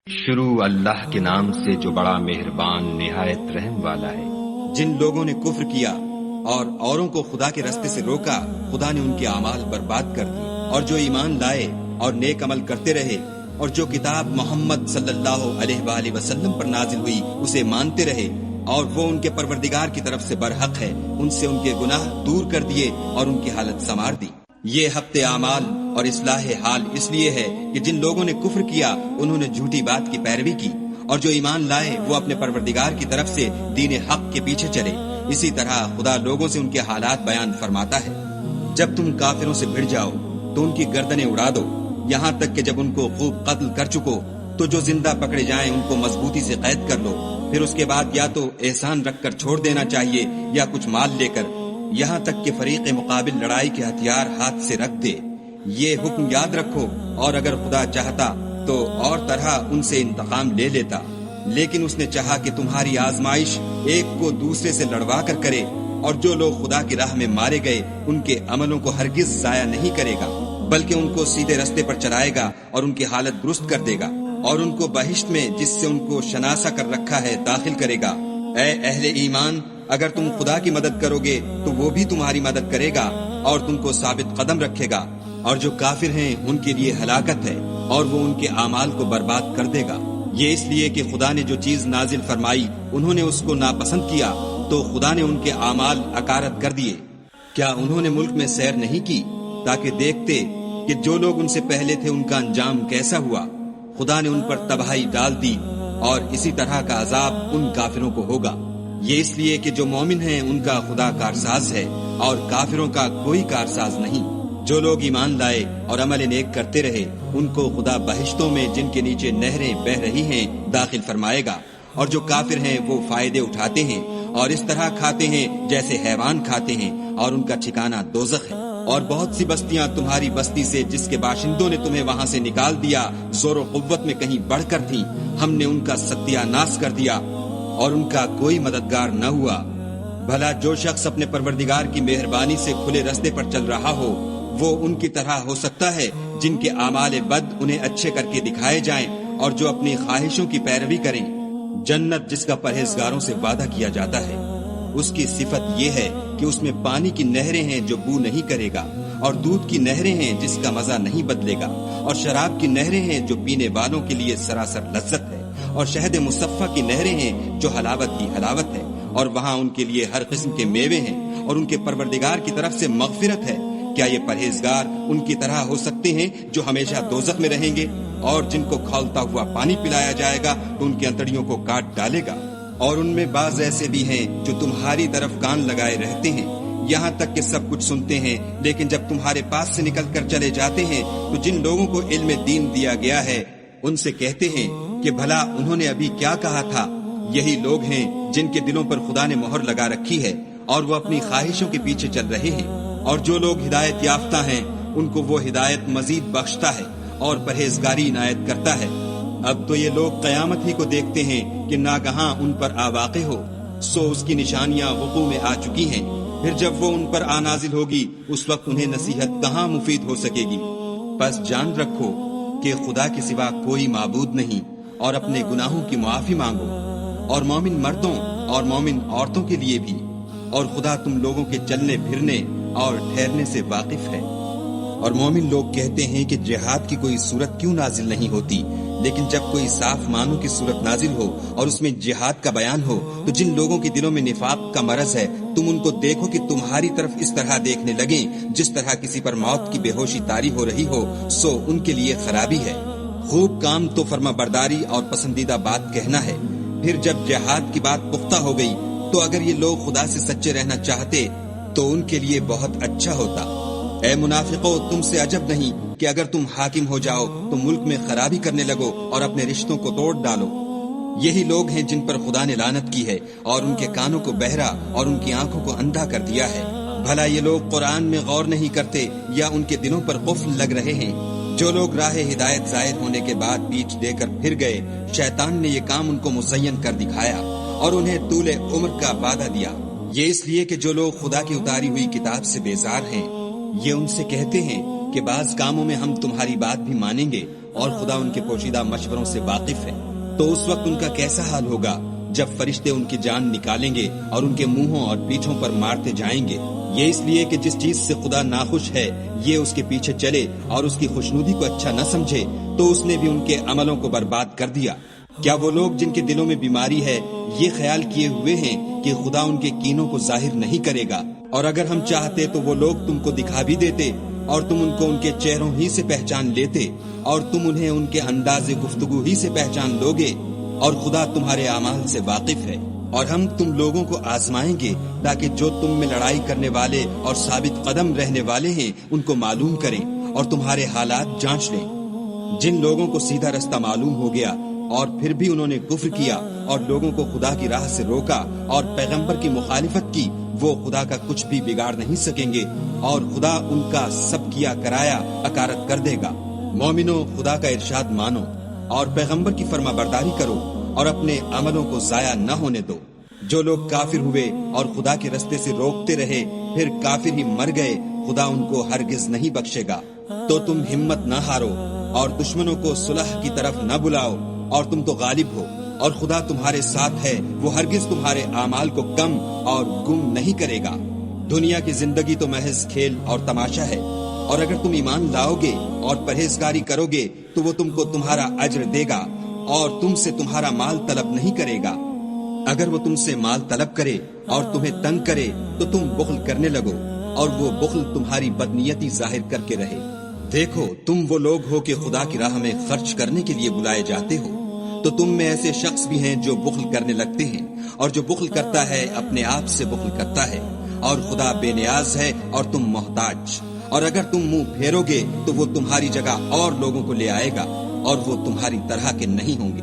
شروع اللہ کے نام سے جو بڑا مہربان نہایت رحم والا ہے۔ جن لوگوں نے کفر کیا اور اوروں کو خدا کے راستے سے روکا، خدا نے ان کے اعمال برباد کر دی، اور جو ایمان لائے اور نیک عمل کرتے رہے اور جو کتاب محمد صلی اللہ علیہ وآلہ وسلم پر نازل ہوئی اسے مانتے رہے اور وہ ان کے پروردگار کی طرف سے برحق ہے، ان سے ان کے گناہ دور کر دیے اور ان کی حالت سنوار دی۔ یہ ہفت اعمال اور اصلاح حال اس لیے ہے کہ جن لوگوں نے کفر کیا انہوں نے جھوٹی بات کی پیروی کی، اور جو ایمان لائے وہ اپنے پروردگار کی طرف سے دین حق کے پیچھے چلے۔ اسی طرح خدا لوگوں سے ان کے حالات بیان فرماتا ہے۔ جب تم کافروں سے بھڑ جاؤ تو ان کی گردنیں اڑا دو، یہاں تک کہ جب ان کو خوب قتل کر چکو تو جو زندہ پکڑے جائیں ان کو مضبوطی سے قید کر لو، پھر اس کے بعد یا تو احسان رکھ کر چھوڑ دینا چاہیے یا کچھ مال لے کر، یہاں تک کہ فریق مقابل لڑائی کے ہتھیار ہاتھ سے رکھ دے۔ یہ حکم یاد رکھو، اور اگر خدا چاہتا تو اور طرح ان سے انتقام لے لیتا، لیکن اس نے چاہا کہ تمہاری آزمائش ایک کو دوسرے سے لڑوا کر کرے، اور جو لوگ خدا کی راہ میں مارے گئے ان کے عملوں کو ہرگز ضائع نہیں کرے گا، بلکہ ان کو سیدھے رستے پر چلائے گا اور ان کی حالت درست کر دے گا، اور ان کو بہشت میں جس سے ان کو شناسا کر رکھا ہے داخل کرے گا۔ اے اہل ایمان، اگر تم خدا کی مدد کرو گے تو وہ بھی تمہاری مدد کرے گا اور تم کو ثابت قدم رکھے گا، اور جو کافر ہیں ان کے لیے ہلاکت ہے اور وہ ان کے اعمال کو برباد کر دے گا۔ یہ اس لیے کہ خدا نے جو چیز نازل فرمائی انہوں نے اس کو ناپسند کیا تو خدا نے ان کے اعمال اکارت کر دیے۔ کیا انہوں نے ملک میں سیر نہیں کی تاکہ دیکھتے کہ جو لوگ ان سے پہلے تھے ان کا انجام کیسا ہوا؟ خدا نے ان پر تباہی ڈال دی، اور اسی طرح کا عذاب ان کافروں کو ہوگا۔ یہ اس لیے کہ جو مومن ہیں ان کا خدا کارساز ہے اور کافروں کا کوئی کارساز نہیں۔ جو لوگ ایمان لائے اور عمل نیک کرتے رہے ان کو خدا بہشتوں میں جن کے نیچے نہریں بہ رہی ہیں داخل فرمائے گا، اور جو کافر ہیں وہ فائدے اٹھاتے ہیں اور اس طرح کھاتے ہیں جیسے حیوان کھاتے ہیں، اور ان کا ٹھکانہ دوزخ ہے۔ اور بہت سی بستیاں تمہاری بستی سے جس کے باشندوں نے تمہیں وہاں سے نکال دیا زور و قوت میں کہیں بڑھ کر تھیں، ہم نے ان کا ستیہ ناش کر دیا اور ان کا کوئی مددگار نہ ہوا۔ بھلا جو شخص اپنے پروردگار کی مہربانی سے کھلے رستے پر چل رہا ہو وہ ان کی طرح ہو سکتا ہے جن کے اعمال بد انہیں اچھے کر کے دکھائے جائیں اور جو اپنی خواہشوں کی پیروی کریں۔ جنت جس کا پرہیزگاروں سے وعدہ کیا جاتا ہے، اس کی صفت یہ ہے کہ اس میں پانی کی نہریں ہیں جو بو نہیں کرے گا، اور دودھ کی نہریں ہیں جس کا مزہ نہیں بدلے گا، اور شراب کی نہریں ہیں جو پینے والوں کے لیے سراسر لذت ہے، اور شہد مصفہ کی نہریں ہیں جو حلاوت کی حلاوت ہے، اور وہاں ان کے لیے ہر قسم کے میوے ہیں، اور ان کے پروردگار کی طرف سے مغفرت ہے۔ کیا یہ پرہیزگار ان کی طرح ہو سکتے ہیں جو ہمیشہ دوزخ میں رہیں گے، اور جن کو کھولتا ہوا پانی پلایا جائے گا تو ان کی انتڑیوں کو کاٹ ڈالے گا؟ اور ان میں بعض ایسے بھی ہیں جو تمہاری طرف کان لگائے رہتے ہیں، یہاں تک کہ سب کچھ سنتے ہیں، لیکن جب تمہارے پاس سے نکل کر چلے جاتے ہیں تو جن لوگوں کو علم دین دیا گیا ہے ان سے کہتے ہیں کہ بھلا انہوں نے ابھی کیا کہا تھا۔ یہی لوگ ہیں جن کے دلوں پر خدا نے مہر لگا رکھی ہے اور وہ اپنی خواہشوں کے پیچھے چل رہے ہیں، اور جو لوگ ہدایت یافتہ ہیں ان کو وہ ہدایت مزید بخشتا ہے اور پرہیزگاری عنایت کرتا ہے۔ اب تو یہ لوگ قیامت ہی کو دیکھتے ہیں کہ ناگہاں ان پر واقع ہو، سو اس کی نشانیاں وقوع میں آ چکی ہیں، پھر جب وہ ان پر نازل ہوگی اس وقت انہیں نصیحت کہاں مفید ہو سکے گی۔ بس جان رکھو کہ خدا کے سوا کوئی معبود نہیں، اور اپنے گناہوں کی معافی مانگو، اور مومن مردوں اور مومن عورتوں کے لیے بھی، اور خدا تم لوگوں کے چلنے پھرنے اور ٹھہرنے سے واقف ہے۔ اور مومن لوگ کہتے ہیں کہ جہاد کی کوئی صورت کیوں نازل نہیں ہوتی، لیکن جب کوئی صاف معنوں کی صورت نازل ہو اور اس میں جہاد کا بیان ہو تو جن لوگوں کے دلوں میں نفاق کا مرض ہے تم ان کو دیکھو کہ تمہاری طرف اس طرح دیکھنے لگیں جس طرح کسی پر موت کی بے ہوشی طاری ہو رہی ہو، سو ان کے لیے خرابی ہے۔ خوب کام تو فرما برداری اور پسندیدہ بات کہنا ہے، پھر جب جہاد کی بات پختہ ہو گئی تو اگر یہ لوگ خدا سے سچے رہنا چاہتے تو ان کے لیے بہت اچھا ہوتا۔ اے منافقو، تم سے عجب نہیں کہ اگر تم حاکم ہو جاؤ تو ملک میں خرابی کرنے لگو اور اپنے رشتوں کو توڑ ڈالو۔ یہی لوگ ہیں جن پر خدا نے لعنت کی ہے اور ان کے کانوں کو بہرا اور ان کی آنکھوں کو اندھا کر دیا ہے۔ بھلا یہ لوگ قرآن میں غور نہیں کرتے یا ان کے دلوں پر قفل لگ رہے ہیں؟ جو لوگ راہ ہدایت ظاہر ہونے کے بعد پیچھ دے کر پھر گئے، شیطان نے یہ کام ان کو مزین کر دکھایا اور انہیں طول عمر کا وعدہ دیا۔ یہ اس لیے کہ جو لوگ خدا کی اتاری ہوئی کتاب سے بیزار ہیں، یہ ان سے کہتے ہیں کہ بعض کاموں میں ہم تمہاری بات بھی مانیں گے اور خدا ان کے پوشیدہ مشوروں سے واقف ہے، تو اس وقت ان کا کیسا حال ہوگا جب فرشتے ان کی جان نکالیں گے اور ان کے منہوں اور پیٹھوں پر مارتے جائیں گے۔ یہ اس لیے کہ جس چیز سے خدا ناخوش ہے یہ اس کے پیچھے چلے اور اس کی خوشنودی کو اچھا نہ سمجھے، تو اس نے بھی ان کے عملوں کو برباد کر دیا۔ کیا وہ لوگ جن کے دلوں میں بیماری ہے یہ خیال کیے ہوئے ہیں کہ خدا ان کے کینوں کو ظاہر نہیں کرے گا؟ اور اگر ہم چاہتے تو وہ لوگ تم کو دکھا بھی دیتے اور تم ان کو ان کے چہروں ہی سے پہچان لیتے اور تم انہیں ان کے انداز گفتگو ہی سے پہچان لوگے، اور خدا تمہارے اعمال سے واقف ہے۔ اور ہم تم لوگوں کو آزمائیں گے تاکہ جو تم میں لڑائی کرنے والے اور ثابت قدم رہنے والے ہیں ان کو معلوم کریں اور تمہارے حالات جانچ لیں۔ جن لوگوں کو سیدھا رستہ معلوم ہو گیا اور پھر بھی انہوں نے کفر کیا اور لوگوں کو خدا کی راہ سے روکا اور پیغمبر کی مخالفت کی، وہ خدا کا کچھ بھی بگاڑ نہیں سکیں گے اور خدا ان کا سب کیا کرایا اکارت کر دے گا۔ مومنو، خدا کا ارشاد مانو اور پیغمبر کی فرما برداری کرو اور اپنے عملوں کو ضائع نہ ہونے دو۔ جو لوگ کافر ہوئے اور خدا کے رستے سے روکتے رہے پھر کافر ہی مر گئے، خدا ان کو ہرگز نہیں بخشے گا۔ تو تم ہمت نہ ہارو اور دشمنوں کو صلح کی طرف نہ بلاؤ، اور تم تو غالب ہو اور خدا تمہارے ساتھ ہے، وہ ہرگز تمہارے اعمال کو کم اور گم نہیں کرے گا۔ دنیا کی زندگی تو محض کھیل اور تماشا ہے، اور اگر تم ایمان لاؤ گے اور پرہیزگاری کرو گے تو وہ تم کو تمہارا اجر دے گا اور تم سے تمہارا مال طلب نہیں کرے گا۔ اگر وہ تم سے مال طلب کرے اور تمہیں تنگ کرے تو تم بخل کرنے لگو اور وہ بخل تمہاری بدنیتی ظاہر کر کے رہے۔ دیکھو، تم وہ لوگ ہو کہ خدا کی راہ میں خرچ کرنے کے لیے بلائے جاتے ہو، تو تم میں ایسے شخص بھی ہیں جو بخل کرنے لگتے ہیں، اور جو بخل کرتا ہے اپنے آپ سے بخل کرتا ہے، اور خدا بے نیاز ہے اور تم محتاج۔ اور اگر تم منہ پھیرو گے تو وہ تمہاری جگہ اور لوگوں کو لے آئے گا اور وہ تمہاری طرح کے نہیں ہوں گے۔